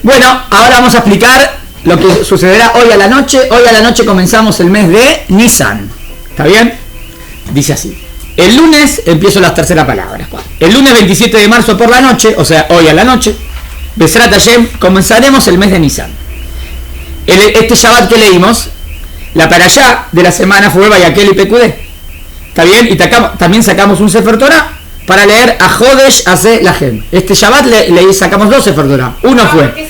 Bueno, ahora vamos a explicar lo que sucederá hoy a la noche. Hoy a la noche comenzamos el mes de Nisan. ¿Está bien? Dice así. El lunes empiezo las terceras palabras. El lunes 27 de marzo por la noche, o sea, hoy a la noche, Besrat Hashem, comenzaremos el mes de Nisan. Este Shabbat que leímos, la parashá de la semana fue Vayakel y Pekudé. ¿Está bien? Y también sacamos un Sefer Torah para leer a Jodesh Hace Lahem. Este Shabbat le sacamos dos Sefer Torah. Uno fue.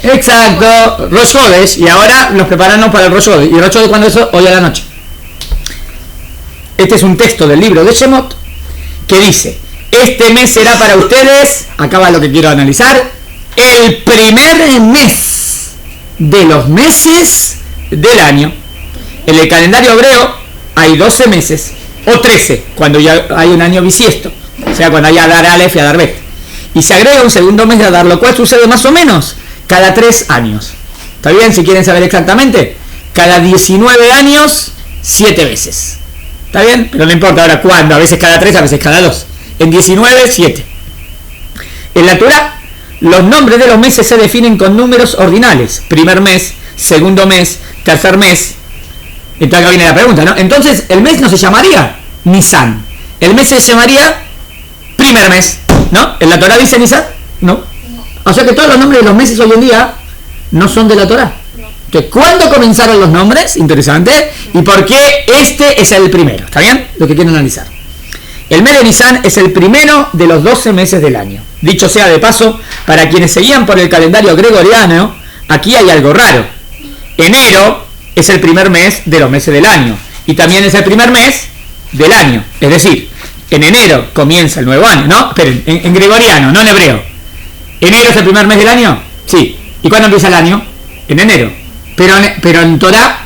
Exacto, Rosh Hodesh. Y ahora nos preparamos para el Rosh Hodesh. ¿Y el Rosh Hodesh cuándo es? Hoy a la noche. Este es un texto del libro de Shemot que dice: este mes será para ustedes, acá va lo que quiero analizar, el primer mes de los meses del año. En el calendario hebreo hay 12 meses, o 13, cuando ya hay un año bisiesto, o sea, cuando hay Adar Aleph y Adar Bet. Y se agrega un segundo mes de Adar, lo cual sucede más o menos cada 3 años. ¿Está bien? Si quieren saber exactamente, cada 19 años, 7 veces. ¿Está bien? Pero no importa ahora cuándo, a veces cada 3, a veces cada 2. En 19, 7. En la Torá, los nombres de los meses se definen con números ordinales. Primer mes, segundo mes, tercer mes. Entonces acá viene la pregunta, ¿no? Entonces, el mes no se llamaría Nisan. El mes se llamaría primer mes, ¿no? ¿En la Torá dice Nisan? No. O sea que todos los nombres de los meses hoy en día no son de la Torá. Entonces, ¿cuándo comenzaron los nombres? Interesante. ¿Y por qué este es el primero? ¿Está bien? Lo que quiero analizar. El mes de Nisan es el primero de los 12 meses del año. Dicho sea de paso, para quienes seguían por el calendario gregoriano, aquí hay algo raro. Enero es el primer mes de los meses del año. Y también es el primer mes del año. Es decir, en enero comienza el nuevo año. No, esperen, en gregoriano, no en hebreo. ¿Enero es el primer mes del año? Sí. ¿Y cuándo empieza el año? En enero. Pero en Torá,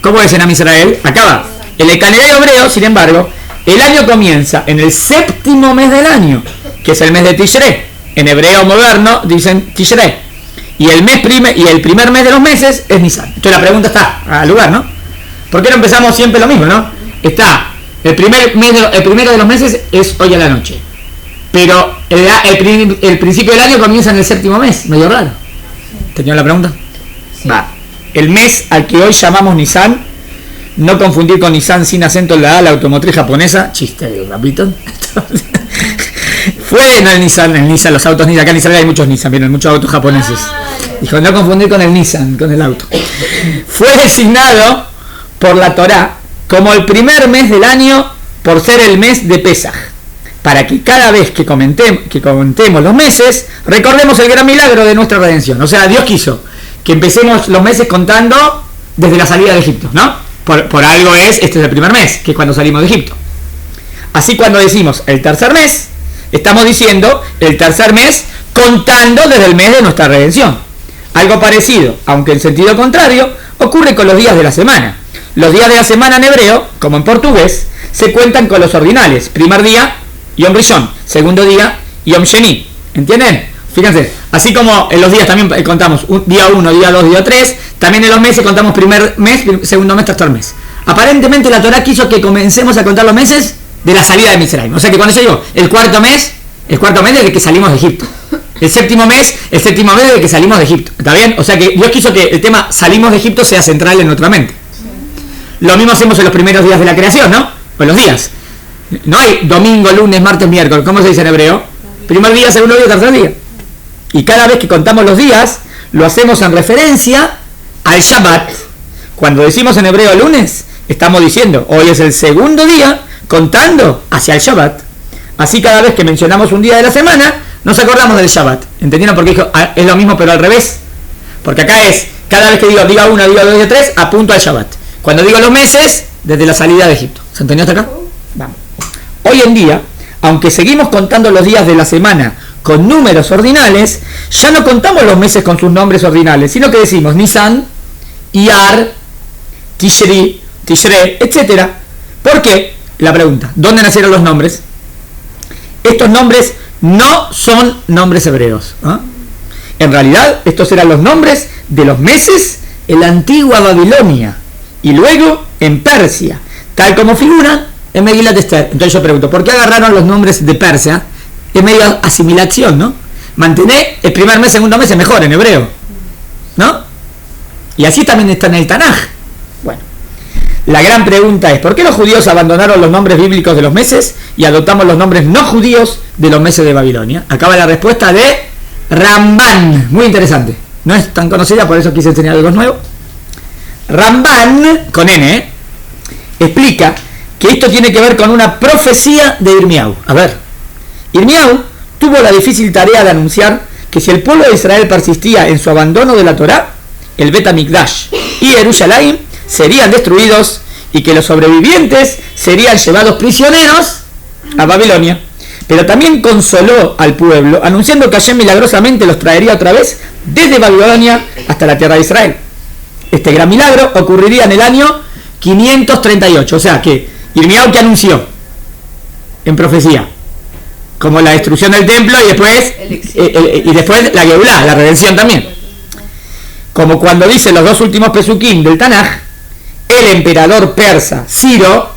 ¿cómo es en Am Israel? Acaba. En el calendario hebreo, sin embargo, el año comienza en el séptimo mes del año, que es el mes de Tishrei. En hebreo moderno dicen Tishrei. Y el primer mes de los meses es Nisan. Entonces la pregunta está al lugar, ¿no? ¿Por qué no empezamos siempre lo mismo, no? Está, el primero de los meses es hoy a la noche. Pero el principio del año comienza en el séptimo mes. Medio raro. ¿Entendió la pregunta? Sí. Va. El mes al que hoy llamamos Nisan, no confundir con Nissan sin acento en la A, la automotriz japonesa. Chiste, rapito. Fue no el Nissan, los autos Nissan. Acá en Israel hay muchos Nissan, vienen muchos autos japoneses. Dijo, no confundir con el Nissan, con el auto. Fue designado por la Torá como el primer mes del año por ser el mes de Pesaj, para que cada vez que comentemos los meses, recordemos el gran milagro de nuestra redención. O sea, Dios quiso que empecemos los meses contando desde la salida de Egipto, ¿no? Por algo este es el primer mes, que es cuando salimos de Egipto. Así cuando decimos el tercer mes, estamos diciendo el tercer mes contando desde el mes de nuestra redención. Algo parecido, aunque en sentido contrario, ocurre con los días de la semana. Los días de la semana en hebreo, como en portugués, se cuentan con los ordinales. Primer día, Yom Rishon. Segundo día, Yom Sheni. ¿Entienden? Fíjense, así como en los días también contamos día 1, día 2, día 3, también en los meses contamos primer mes, segundo mes, tercer mes. Aparentemente la Torá quiso que comencemos a contar los meses de la salida de Mitzrayim. O sea que cuando yo digo el cuarto mes desde que salimos de Egipto. El séptimo mes desde que salimos de Egipto. ¿Está bien? O sea que Dios quiso que el tema salimos de Egipto sea central en nuestra mente. Lo mismo hacemos en los primeros días de la creación, ¿no? Pues los días. No hay domingo, lunes, martes, miércoles. ¿Cómo se dice en hebreo? Primer día, segundo día, tercer día. Y cada vez que contamos los días, lo hacemos en referencia al Shabbat. Cuando decimos en hebreo lunes, estamos diciendo, hoy es el segundo día, contando hacia el Shabbat. Así cada vez que mencionamos un día de la semana, nos acordamos del Shabbat. ¿Entendieron? Porque dijo, es lo mismo pero al revés. Porque acá es, cada vez que digo día 1, día 2, día 3, apunto al Shabbat. Cuando digo los meses, desde la salida de Egipto. ¿Se entendió hasta acá? Vamos. Hoy en día, aunque seguimos contando los días de la semana con números ordinales, ya no contamos los meses con sus nombres ordinales, sino que decimos Nisan, Iyar, Tishrei, etc. ¿Por qué? La pregunta, ¿dónde nacieron los nombres? Estos nombres no son nombres hebreos. En realidad, estos eran los nombres de los meses en la antigua Babilonia y luego en Persia, tal como figuran en Megilat Esther. Entonces yo pregunto, ¿por qué agarraron los nombres de Persia? Es medio asimilación, ¿no? Mantener el primer mes, segundo mes es mejor en hebreo. ¿no? Y así también está en el Tanaj. Bueno, la gran pregunta es, ¿por qué los judíos abandonaron los nombres bíblicos de los meses y adoptamos los nombres no judíos de los meses de Babilonia? Acaba la respuesta de Ramban, muy interesante. No es tan conocida, por eso quise enseñar algo nuevo. Ramban, con N, explica que esto tiene que ver con una profecía de Irmiau. A ver, Irmiau tuvo la difícil tarea de anunciar que si el pueblo de Israel persistía en su abandono de la Torá, el Bet HaMikdash y Jerusalén serían destruidos y que los sobrevivientes serían llevados prisioneros a Babilonia. Pero también consoló al pueblo anunciando que Hashem milagrosamente los traería otra vez desde Babilonia hasta la tierra de Israel. Este gran milagro ocurriría en el año 538, o sea que Irmiau que anunció en profecía como la destrucción del templo y después la Geulá, la redención también. Como cuando dicen los dos últimos pesukim del Tanaj, el emperador persa Ciro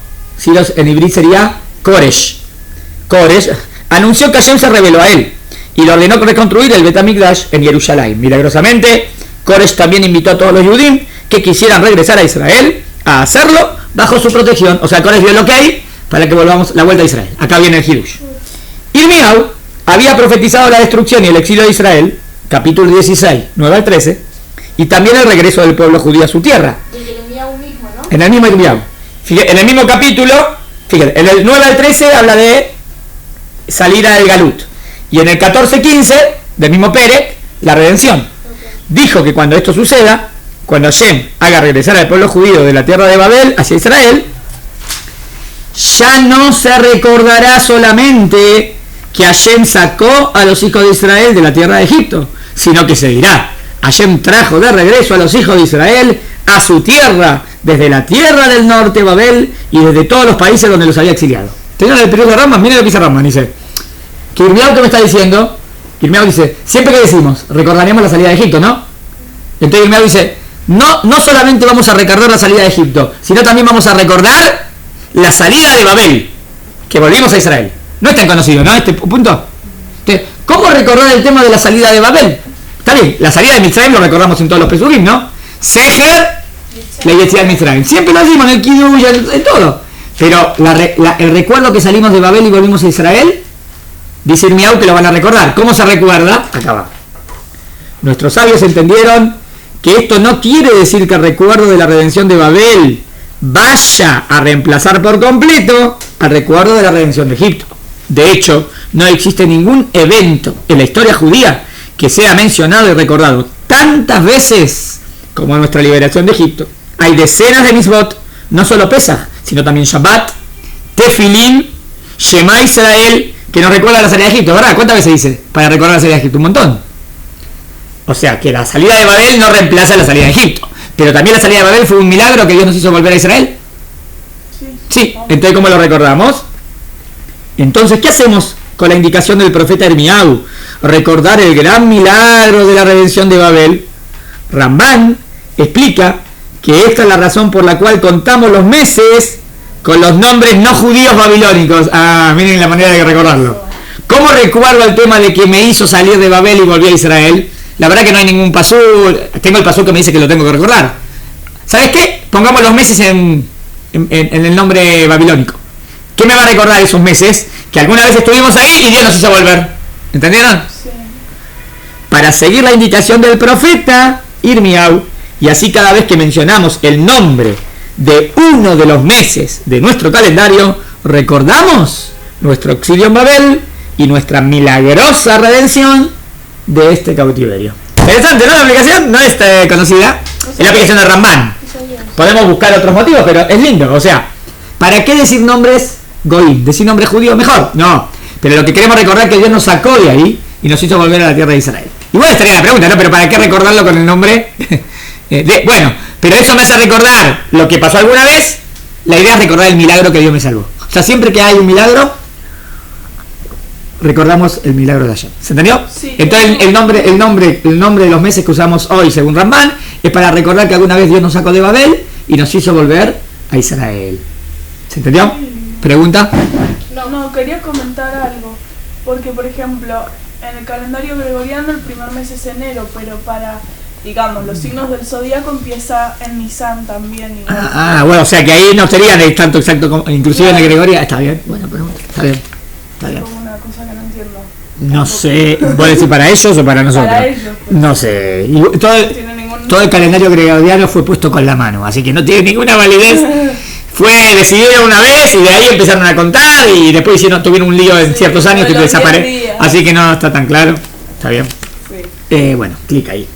en hebreo sería Koresh, anunció que Hashem se reveló a él y le ordenó reconstruir el Bet HaMikdash en Jerusalén. Milagrosamente, Koresh también invitó a todos los Yudim que quisieran regresar a Israel a hacerlo bajo su protección. O sea, Koresh dio el ok para que volvamos la vuelta a Israel. Acá viene el Hidush. Irmiau había profetizado la destrucción y el exilio de Israel, capítulo 16, 9 al 13, y también el regreso del pueblo judío a su tierra. En el mismo Irmiau. En el mismo capítulo, fíjate, en el 9 al 13 habla de salida del Galut. Y en el 14-15, del mismo Perek, la redención. Dijo que cuando esto suceda, cuando Hashem haga regresar al pueblo judío de la tierra de Babel hacia Israel, ya no se recordará solamente que Hashem sacó a los hijos de Israel de la tierra de Egipto, sino que se dirá, Hashem trajo de regreso a los hijos de Israel a su tierra, desde la tierra del norte, Babel, y desde todos los países donde los había exiliado. Tengan el periodo de Ramban, miren lo que dice Ramban, dice, que Irmiau, ¿qué me está diciendo? Irmiau dice, siempre que decimos, recordaremos la salida de Egipto, ¿no? Entonces Irmiau dice, no solamente vamos a recordar la salida de Egipto, sino también vamos a recordar la salida de Babel, que volvimos a Israel. No es tan conocido, ¿no? Este punto. ¿Cómo recordar el tema de la salida de Babel? Está bien, la salida de Mitzrayim lo recordamos en todos los pesurim, ¿no? Seher, la Yetziat Mitzrayim. Siempre lo decimos en el Kiddush, en todo. Pero el recuerdo que salimos de Babel y volvimos a Israel, dice Irmiau que lo van a recordar. ¿Cómo se recuerda? Acá va. Nuestros sabios entendieron que esto no quiere decir que el recuerdo de la redención de Babel vaya a reemplazar por completo al recuerdo de la redención de Egipto. De hecho, no existe ningún evento en la historia judía que sea mencionado y recordado tantas veces como nuestra liberación de Egipto. Hay decenas de mitzvot, no solo Pesach, sino también Shabbat, Tefilín, Shema Israel, que nos recuerda la salida de Egipto, ¿verdad? ¿Cuántas veces dice para recordar la salida de Egipto? Un montón. O sea, que la salida de Babel no reemplaza la salida de Egipto. Pero también la salida de Babel fue un milagro que Dios nos hizo volver a Israel. Sí, entonces ¿cómo lo recordamos? Entonces, ¿qué hacemos con la indicación del profeta Irmiau? Recordar el gran milagro de la redención de Babel. Ramban explica que esta es la razón por la cual contamos los meses con los nombres no judíos babilónicos. Ah, miren la manera de recordarlo. ¿Cómo recuerdo el tema de que me hizo salir de Babel y volví a Israel? La verdad que no hay ningún pasú. Tengo el pasú que me dice que lo tengo que recordar. ¿Sabes qué? Pongamos los meses en el nombre babilónico. ¿Qué me va a recordar esos meses? Que alguna vez estuvimos ahí y Dios nos hizo volver. ¿Entendieron? Sí. Para seguir la indicación del profeta Irmiau, y así cada vez que mencionamos el nombre de uno de los meses de nuestro calendario, recordamos nuestro exilio en Babel y nuestra milagrosa redención de este cautiverio. Interesante, ¿no? La aplicación no es conocida. Es la aplicación de Ramban. Podemos buscar otros motivos, pero es lindo. O sea, ¿para qué decir nombres goim? ¿Decir nombres judíos mejor? No. Pero lo que queremos recordar es que Dios nos sacó de ahí y nos hizo volver a la tierra de Israel. Igual estaría la pregunta, ¿no? Pero ¿para qué recordarlo con el nombre? Bueno, pero eso me hace recordar lo que pasó alguna vez. La idea es recordar el milagro que Dios me salvó. O sea, siempre que hay un milagro, recordamos el milagro de Hashem. ¿Se entendió? Sí. Entonces el nombre de los meses que usamos hoy, según Ramban, es para recordar que alguna vez Dios nos sacó de Babel y nos hizo volver a Israel. ¿Se entendió? ¿Pregunta? No, quería comentar algo. Porque, por ejemplo, en el calendario gregoriano el primer mes es enero, pero para digamos, los signos del zodíaco empieza en Nisan también. Bueno, o sea que ahí no sería de tanto exacto, como, inclusive en la Gregoria. Está bien, buena pregunta. Está bien. Es como una cosa que no entiendo. No sé, ¿vos decís para ellos o para nosotros? Para ellos. Pues. No sé. Y todo el calendario gregoriano fue puesto con la mano, así que no tiene ninguna validez. Fue decidido una vez y de ahí empezaron a contar y después tuvieron un lío en ciertos años que desapareció. Así que no está tan claro. Está bien. Sí. Bueno, clic ahí.